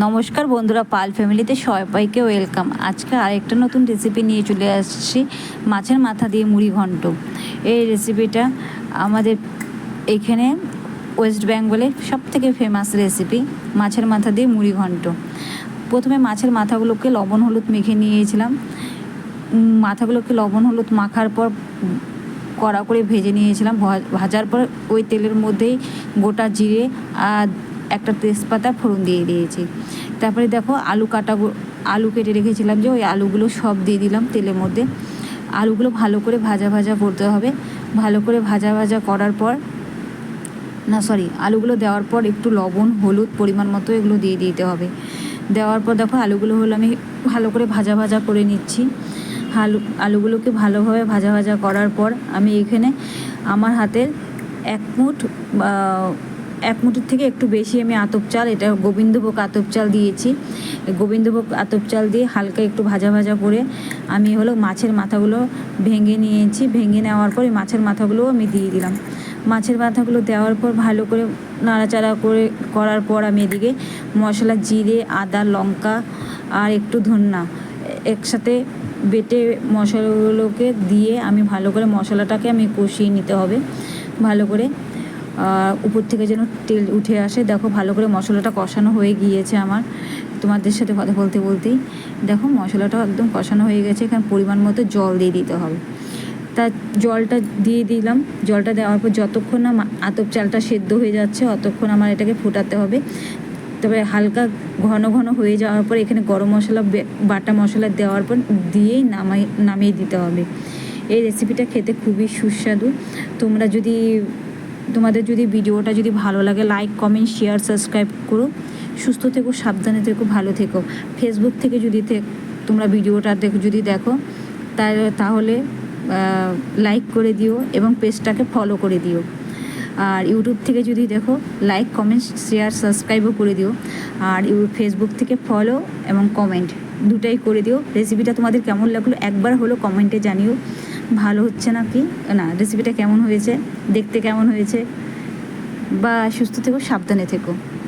নমস্কার বন্ধুরা, পাল ফ্যামিলিতে সবাইকে ওয়েলকাম। আজকে আরেকটা নতুন রেসিপি নিয়ে চলে আসছি, মাছের মাথা দিয়ে মুড়ি ঘন্ট। এই রেসিপিটা আমাদের এখানে ওয়েস্ট বেঙ্গলে সবথেকে ফেমাস রেসিপি, মাছের মাথা দিয়ে মুড়ি ঘন্ট। প্রথমে মাছের মাথাগুলোকে লবণ হলুদ মেখে নিয়েছিলাম। মাথাগুলোকে লবণ হলুদ মাখার পর কড়া করে ভেজে নিয়েছিলাম। ভাজার পর ওই তেলের মধ্যেই গোটা জিরে আর একটা তেজপাতা ফোড়ন দিয়ে দিয়েছি। তারপরে দেখো আলু কেটে রেখেছিলাম, যে ওই আলুগুলো সব দিয়ে দিলাম তেলের মধ্যে। আলুগুলো ভালো করে ভাজা করতে হবে। ভালো করে ভাজা করার পর আলুগুলো দেওয়ার পর একটু লবণ হলুদ পরিমাণ মতো এগুলো দিয়ে দিতে হবে। দেওয়ার পর দেখো আলুগুলো আমি ভালো করে ভাজা করে নিচ্ছি। আলুগুলোকে ভালোভাবে ভাজা করার পর আমি এখানে আমার হাতের এক মুঠির থেকে একটু বেশি আমি আতপ চাল, এটা গোবিন্দভোগ আতপ চাল দিয়েছি। গোবিন্দভোগ আতপ চাল দিয়ে হালকা একটু ভাজা করে আমি মাছের মাথাগুলো ভেঙে নিয়েছি। ভেঙে নেওয়ার পর মাছের মাথাগুলোও আমি দিয়ে দিলাম। মাছের মাথাগুলো দেওয়ার পর ভালো করে নাড়াচাড়া করার পর আমি এদিকে মশলা জিরে আদা লঙ্কা আর একটু ধন্যা একসাথে বেটে মশলাগুলোকে দিয়ে আমি ভালো করে মশলাটাকে আমি কষিয়ে নিতে হবে ভালো করে। উপর থেকে যেন তেল উঠে আসে। দেখো ভালো করে মশলাটা কষানো হয়ে গিয়েছে আমার। তোমাদের সাথে কথা বলতেই দেখো মশলাটাও একদম কষানো হয়ে গেছে। এখানে পরিমাণ মতো জল দিয়ে দিতে হবে। তা জলটা দিয়ে দিলাম। জলটা দেওয়ার পর যতক্ষণ না আতপ চালটা সেদ্ধ হয়ে যাচ্ছে অতক্ষণ আমার এটাকে ফোটাতে হবে। তবে হালকা ঘন হয়ে যাওয়ার পর এখানে গরম মশলা বাটা মশলা দেওয়ার পর দিয়েই নামিয়ে দিতে হবে। এই রেসিপিটা খেতে খুবই সুস্বাদু। তোমাদের যদি ভিডিওটা যদি ভালো লাগে লাইক কমেন্ট শেয়ার সাবস্ক্রাইব করো। সুস্থ থেকো, সাবধানে থেকো, ভালো থেকো। ফেসবুক থেকে যদি তোমরা ভিডিওটা দেখো তাহলে লাইক করে দিও এবং পেজটাকে ফলো করে দিও। আর ইউটিউব থেকে যদি দেখো লাইক কমেন্ট শেয়ার সাবস্ক্রাইবও করে দিও। আর ফেসবুক থেকে ফলো এবং কমেন্ট দুটাই করে দিও। রেসিপিটা তোমাদের কেমন লাগলো একবার হলো কমেন্টে জানিও। ভালো হচ্ছে না রেসিপিটা কেমন হয়েছে, দেখতে কেমন হয়েছে। বা সুস্থ থেকো, সাবধানে থেকো।